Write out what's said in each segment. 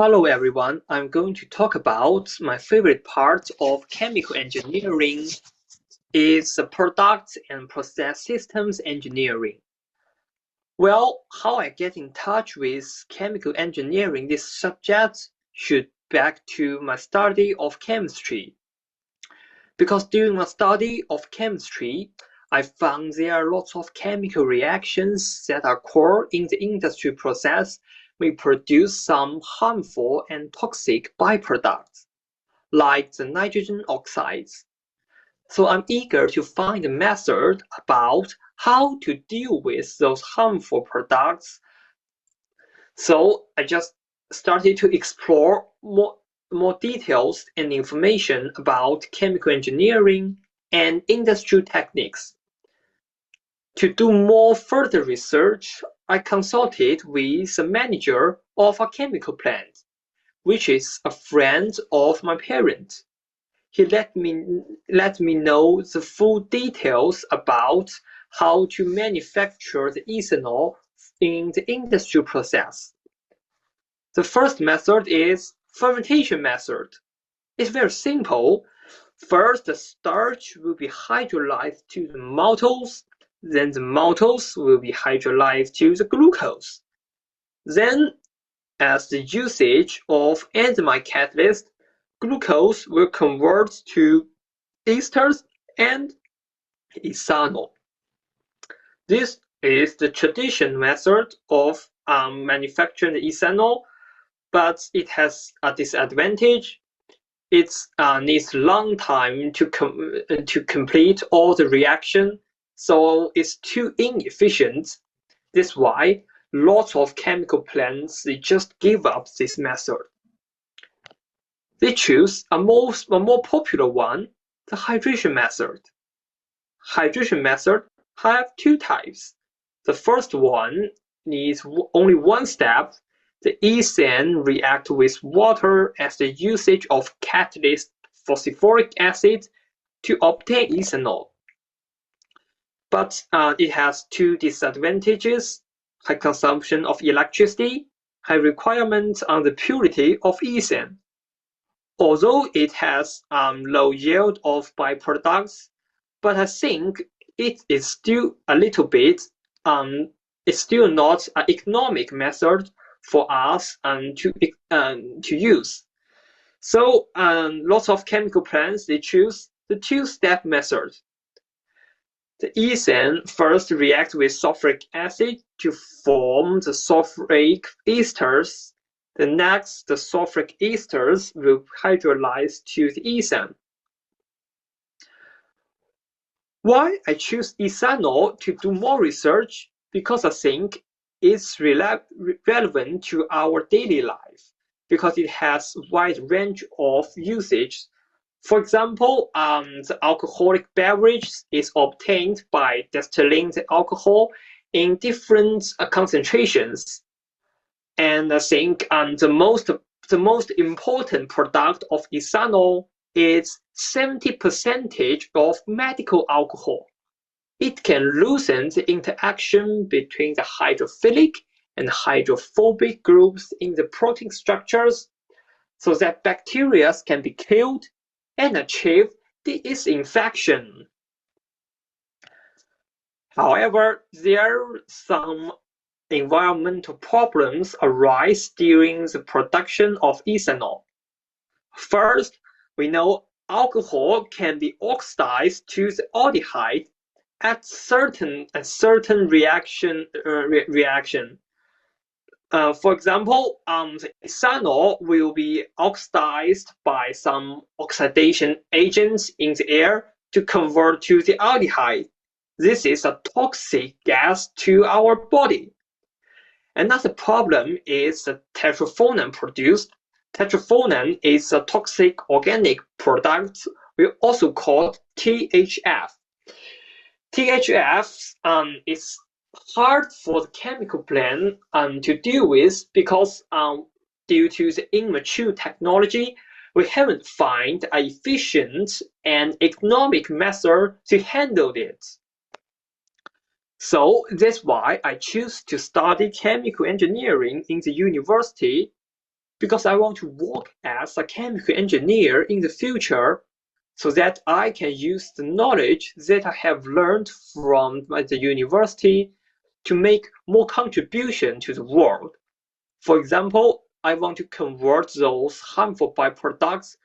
Hello everyone, I'm going to talk about my favorite part of chemical engineering is the product and process systems engineering. Well, how I get in touch with chemical engineering this subject should back to my study of chemistry. Because during my study of chemistry, I found there are lots of chemical reactions that are core in the industry process may produce some harmful and toxic byproducts, like the nitrogen oxides. So I'm eager to find a method about how to deal with those harmful products. So I just started to explore more details and information about chemical engineering and industrial techniques. To do more further research, I consulted with the manager of a chemical plant, which is a friend of my parents. He let me know the full details about how to manufacture the ethanol in the industrial process. The first method is fermentation method. It's very simple. First, the starch will be hydrolyzed to the maltose, then the maltose will be hydrolyzed to the glucose. Then, as the usage of enzyme catalyst, glucose will convert to esters and ethanol. This is the traditional method of manufacturing ethanol, but it has a disadvantage. It needs a long time to complete all the reaction, so it's too inefficient. That's why lots of chemical plants they just give up this method. They choose a more popular one, the hydration method. Hydration method have two types. The first one needs only one step. The ethane react with water as the usage of catalyst phosphoric acid to obtain ethanol. But it has two disadvantages: high consumption of electricity, high requirements on the purity of ethane. Although it has low yield of byproducts, but I think it is still a little bit, it's still not an economic method for us to use. So lots of chemical plants, they choose the two-step method. The ethane first reacts with sulfuric acid to form the sulfuric esters. The next, the sulfuric esters will hydrolyze to the ethane. Why I choose ethanol to do more research? Because I think it's relevant to our daily life, because it has a wide range of usage. For example, the alcoholic beverage is obtained by distilling the alcohol in different concentrations. And I think the most important product of ethanol is 70% of medical alcohol. It can loosen the interaction between the hydrophilic and hydrophobic groups in the protein structures, so that bacteria can be killed and achieve disinfection. However, there are some environmental problems arise during the production of ethanol. First, we know alcohol can be oxidized to the aldehyde at certain reaction. For example, the ethanol will be oxidized by some oxidation agents in the air to convert to the aldehyde. This is a toxic gas to our body. Another problem is the tetraphonan produced. Tetraphonan is a toxic organic product we also call THF. THF is hard for the chemical plant to deal with because due to the immature technology, we haven't found an efficient and economic method to handle it. So that's why I choose to study chemical engineering in the university. because I want to work as a chemical engineer in the future so that I can use the knowledge that I have learned from the university to make more contribution to the world. For example, I want to convert those harmful byproducts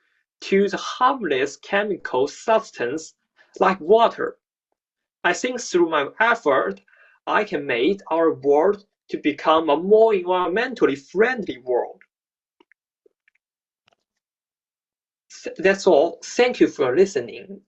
to the harmless chemical substance like water. I think through my effort, I can make our world to become a more environmentally friendly world. That's all. Thank you for listening.